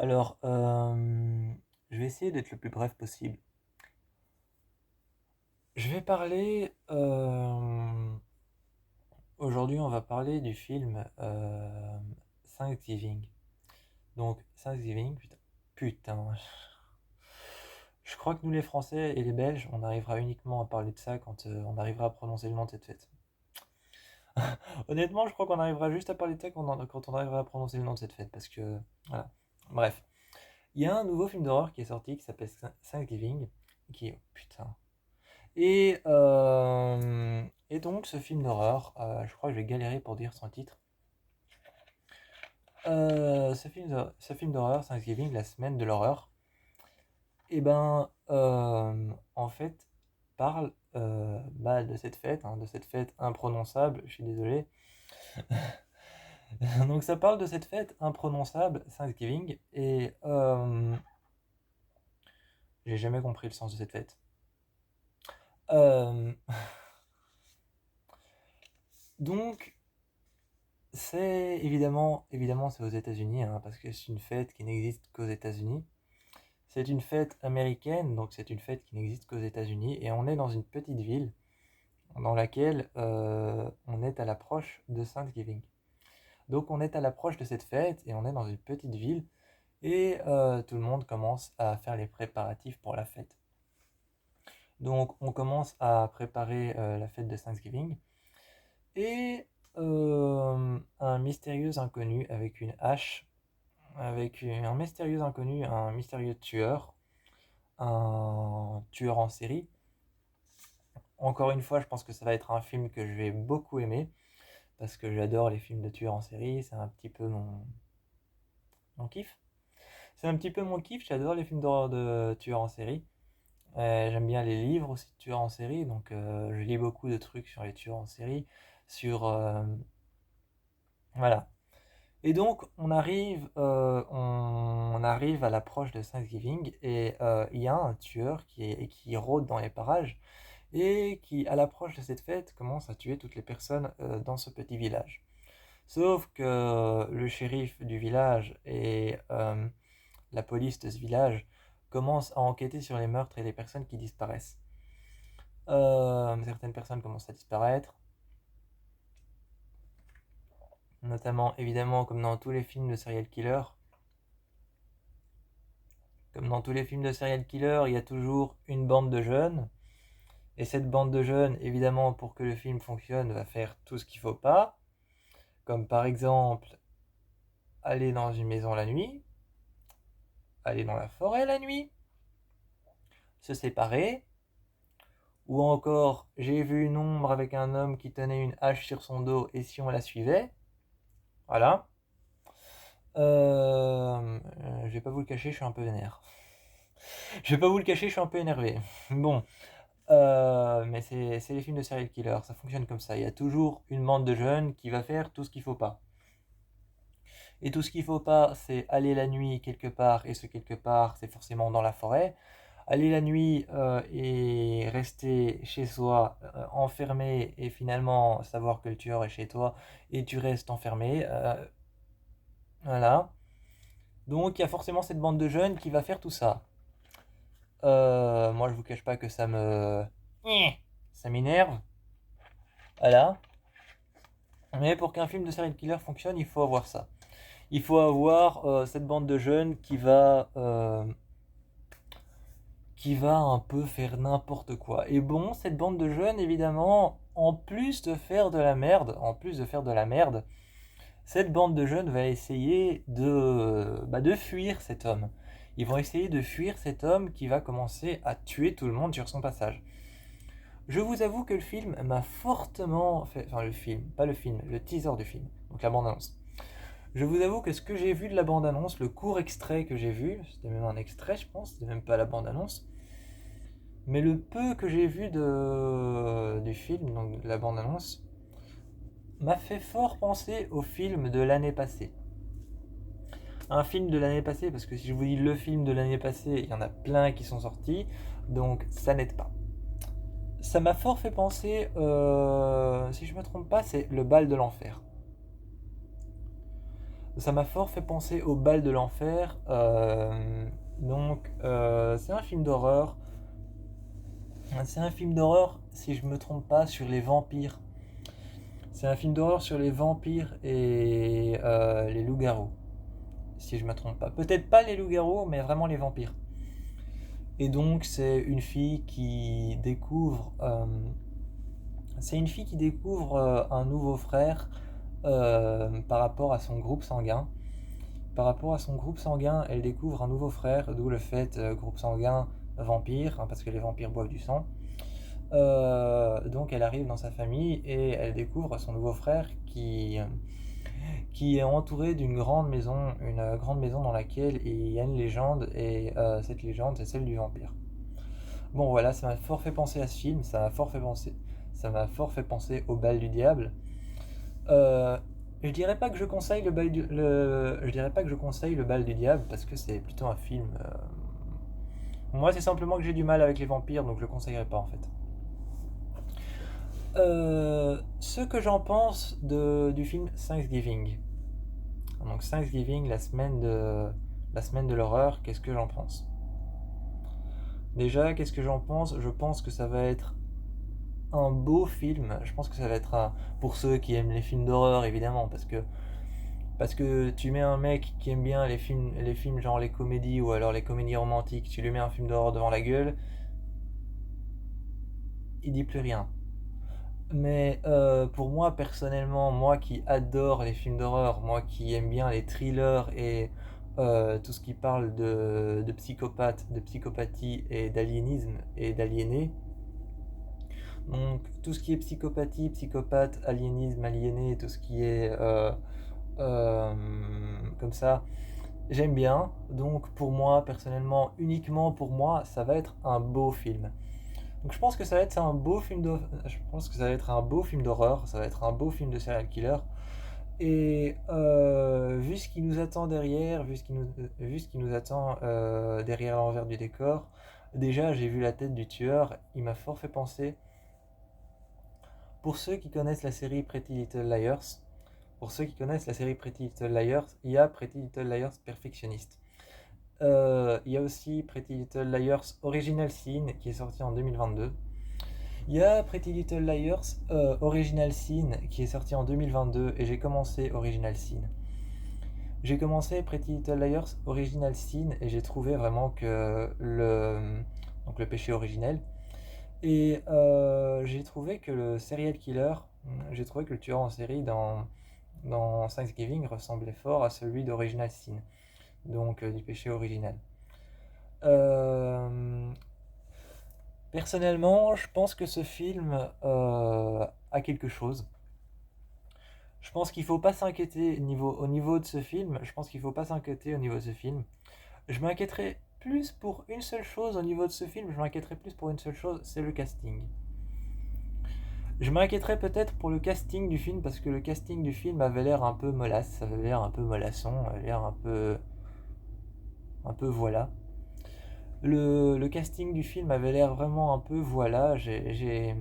Alors, je vais essayer d'être le plus bref possible. Je vais parler. Aujourd'hui, on va parler du film Thanksgiving. Donc, Thanksgiving, putain. Putain. Je crois que nous, les Français et les Belges, on arrivera uniquement à parler de ça quand on arrivera à prononcer le nom de cette fête. Honnêtement, je crois qu'on arrivera juste à parler de ça quand on arrivera à prononcer le nom de cette fête. Parce que. Voilà. Bref. Il y a un nouveau film d'horreur qui est sorti qui s'appelle Thanksgiving. Qui est. Putain. Et donc, ce film d'horreur, je crois que je vais galérer pour dire son titre. Ce film d'horreur, Thanksgiving, la semaine de l'horreur, et ben, en fait, parle de cette fête, hein, de cette fête imprononçable, je suis désolé. Donc, ça parle de cette fête imprononçable, Thanksgiving, et j'ai jamais compris le sens de cette fête. Euh, donc, c'est évidemment, c'est aux États-Unis, hein, parce que c'est une fête qui n'existe qu'aux États-Unis. C'est une fête américaine, donc c'est une fête qui n'existe qu'aux États-Unis, et on est dans une petite ville dans laquelle on est à l'approche de Thanksgiving. Donc on est à l'approche de cette fête, et on est dans une petite ville, et tout le monde commence à faire les préparatifs pour la fête. Donc on commence à préparer la fête de Thanksgiving, et un mystérieux inconnu avec une hache, un mystérieux inconnu, un mystérieux tueur, un tueur en série. Encore une fois, je pense que ça va être un film que je vais beaucoup aimer, parce que j'adore les films de tueurs en série, c'est un petit peu mon kiff. C'est un petit peu mon kiff, j'adore les films d'horreur de tueurs en série. J'aime bien les livres aussi de tueurs en série, donc je lis beaucoup de trucs sur les tueurs en série, sur... voilà. Et donc, on arrive à l'approche de Thanksgiving, et il y a un tueur qui rôde dans les parages, et qui, à l'approche de cette fête, commence à tuer toutes les personnes dans ce petit village. Sauf que le shérif du village et la police de ce village commencent à enquêter sur les meurtres et les personnes qui disparaissent. Certaines personnes commencent à disparaître, notamment évidemment comme dans tous les films de serial killer. Comme dans tous les films de serial killer, il y a toujours une bande de jeunes. Et cette bande de jeunes, évidemment, pour que le film fonctionne, va faire tout ce qu'il faut pas. Comme par exemple, aller dans une maison la nuit, aller dans la forêt la nuit, se séparer, ou encore, j'ai vu une ombre avec un homme qui tenait une hache sur son dos et si on la suivait, voilà. Je vais pas vous le cacher, je suis un peu vénère. Je vais pas vous le cacher, je suis un peu énervé. Bon, mais c'est les films de serial killer, ça fonctionne comme ça. Il y a toujours une bande de jeunes qui va faire tout ce qu'il faut pas. Et tout ce qu'il faut pas, c'est aller la nuit quelque part, et ce quelque part, c'est forcément dans la forêt. Aller la nuit et rester chez soi, enfermé, et finalement savoir que le tueur est chez toi, et tu restes enfermé. Voilà. Donc il y a forcément cette bande de jeunes qui va faire tout ça. Moi, je vous cache pas que ça m'énerve. Voilà. Mais pour qu'un film de serial killer fonctionne, il faut avoir ça. Il faut avoir cette bande de jeunes qui va un peu faire n'importe quoi. Et bon, cette bande de jeunes, évidemment, en plus de faire de la merde, cette bande de jeunes va essayer de fuir cet homme. Ils vont essayer de fuir cet homme qui va commencer à tuer tout le monde sur son passage. Je vous avoue que le film m'a fortement fait... Enfin, le film, pas le film, le teaser du film, donc la bande-annonce. Je vous avoue que ce que j'ai vu de la bande-annonce, le court extrait que j'ai vu, c'était même un extrait, je pense, c'était même pas la bande-annonce, mais le peu que j'ai vu du film, donc de la bande-annonce, m'a fait fort penser au film de l'année passée. Un film de l'année passée, parce que si je vous dis le film de l'année passée, il y en a plein qui sont sortis, donc ça n'aide pas. Ça m'a fort fait penser, si je me trompe pas, c'est Le Bal de l'Enfer. Ça m'a fort fait penser au bal de l'enfer. C'est un film d'horreur. C'est un film d'horreur, si je me trompe pas, sur les vampires. C'est un film d'horreur sur les vampires et les loups-garous, si je me trompe pas. Peut-être pas les loups-garous, mais vraiment les vampires. Et donc c'est une fille qui découvre, un nouveau frère par rapport à son groupe sanguin. Par rapport à son groupe sanguin, elle découvre un nouveau frère, d'où le fait groupe sanguin vampire, hein, parce que les vampires boivent du sang. Donc elle arrive dans sa famille et elle découvre son nouveau frère qui est entouré une grande maison dans laquelle il y a une légende et cette légende c'est celle du vampire. Bon voilà, ça m'a fort fait penser à ce film, ça m'a fort fait penser au bal du diable. Euh, je dirais pas que je conseille je dirais pas que je conseille le bal du diable parce que c'est plutôt un film. Moi c'est simplement que j'ai du mal avec les vampires donc je le conseillerais pas en fait. Ce que j'en pense du film Thanksgiving. Donc Thanksgiving, la semaine de l'horreur, qu'est-ce que j'en pense? Déjà, qu'est-ce que j'en pense? Je pense que ça va être un beau film. Je pense que ça va être pour ceux qui aiment les films d'horreur, évidemment, parce que tu mets un mec qui aime bien les films genre les comédies ou alors les comédies romantiques, tu lui mets un film d'horreur devant la gueule, il dit plus rien. Mais pour moi, personnellement, moi qui adore les films d'horreur, moi qui aime bien les thrillers et tout ce qui parle de psychopathe, de psychopathie et d'aliénisme et d'aliéné, donc tout ce qui est psychopathie, psychopathe, aliénisme, aliéné, tout ce qui est euh, comme ça, j'aime bien. Donc pour moi, personnellement, uniquement pour moi, ça va être un beau film. Donc je pense que ça va être un beau film je pense que ça va être un beau film d'horreur, ça va être un beau film de serial killer. Et vu ce qui nous attend derrière, vu ce qui nous attend derrière l'envers du décor, déjà j'ai vu la tête du tueur, il m'a fort fait penser. Pour ceux qui connaissent la série Pretty Little Liars, pour ceux qui connaissent la série Pretty Little Liars, il y a Pretty Little Liars Perfectionist. Il y a aussi Pretty Little Liars Original Sin qui est sorti en 2022. Il y a Pretty Little Liars Original Sin qui est sorti en 2022 et j'ai commencé Original Sin. J'ai commencé Pretty Little Liars Original Sin et j'ai trouvé vraiment que donc le péché originel. Et j'ai trouvé que j'ai trouvé que le tueur en série dans Thanksgiving ressemblait fort à celui d'Original Sin, donc du péché originel. Euh, Personnellement, je pense que ce film a quelque chose. Je pense qu'il faut pas s'inquiéter au niveau de ce film. Je pense qu'il faut pas s'inquiéter au niveau de ce film. Je m'inquiéterais plus pour une seule chose au niveau de ce film. Je m'inquiéterais plus pour une seule chose, c'est le casting. Je m'inquiéterais peut-être pour le casting du film parce que le casting du film avait l'air un peu mollasse, ça avait l'air un peu mollasson, avait l'air un peu voilà. Le casting du film avait l'air vraiment un peu voilà. J'ai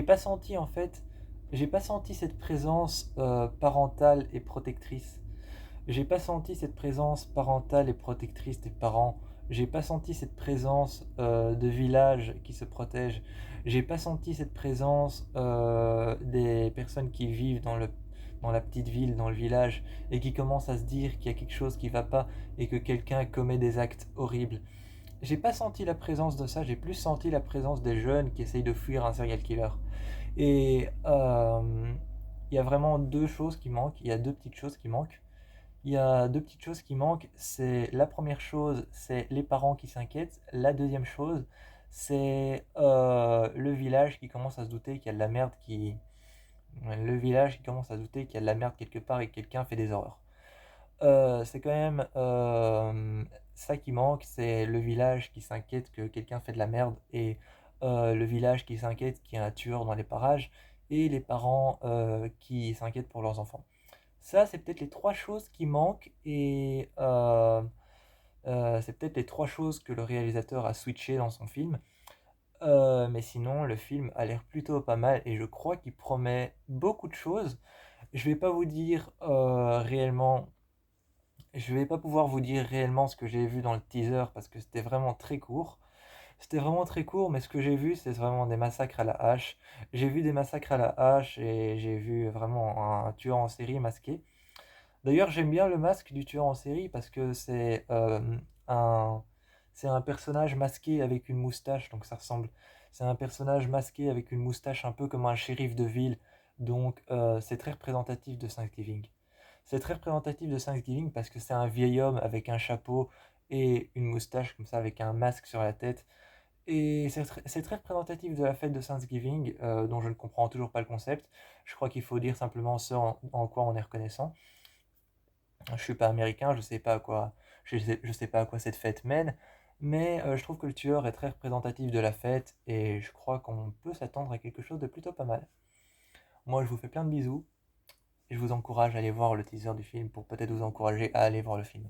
pas senti en fait, j'ai pas senti cette présence parentale et protectrice. J'ai pas senti cette présence parentale et protectrice des parents. J'ai pas senti cette présence de village qui se protège. J'ai pas senti cette présence des personnes qui vivent dans la petite ville, dans le village, et qui commencent à se dire qu'il y a quelque chose qui va pas et que quelqu'un commet des actes horribles. J'ai pas senti la présence de ça, j'ai plus senti la présence des jeunes qui essayent de fuir un serial killer. Et il y a vraiment deux choses qui manquent, il y a deux petites choses qui manquent. Il y a deux petites choses qui manquent. C'est la première chose, c'est les parents qui s'inquiètent. La deuxième chose, c'est le village qui commence à se douter qu'il y a de la merde le village qui commence à se douter qu'il y a de la merde quelque part et que quelqu'un fait des horreurs. C'est quand même ça qui manque, c'est le village qui s'inquiète que quelqu'un fait de la merde et le village qui s'inquiète qu'il y a un tueur dans les parages et les parents qui s'inquiètent pour leurs enfants. Ça, c'est peut-être les trois choses qui manquent et c'est peut-être les trois choses que le réalisateur a switché dans son film. Mais sinon, le film a l'air plutôt pas mal et je crois qu'il promet beaucoup de choses. Je vais pas vous dire réellement, je vais pas pouvoir vous dire réellement ce que j'ai vu dans le teaser parce que c'était vraiment très court. C'était vraiment très court, mais ce que j'ai vu, c'est vraiment des massacres à la hache. J'ai vu des massacres à la hache et j'ai vu vraiment un tueur en série masqué. D'ailleurs, j'aime bien le masque du tueur en série parce que un, c'est un personnage masqué avec une moustache, donc ça ressemble. C'est un personnage masqué avec une moustache un peu comme un shérif de ville, donc c'est très représentatif de Thanksgiving. C'est très représentatif de Thanksgiving parce que c'est un vieil homme avec un chapeau et une moustache comme ça avec un masque sur la tête. Et c'est très représentatif de la fête de Thanksgiving, dont je ne comprends toujours pas le concept. Je crois qu'il faut dire simplement ce en quoi on est reconnaissant. Je suis pas américain, je sais pas à quoi cette fête mène, mais je trouve que le tueur est très représentatif de la fête et je crois qu'on peut s'attendre à quelque chose de plutôt pas mal. Moi, je vous fais plein de bisous et je vous encourage à aller voir le teaser du film pour peut-être vous encourager à aller voir le film.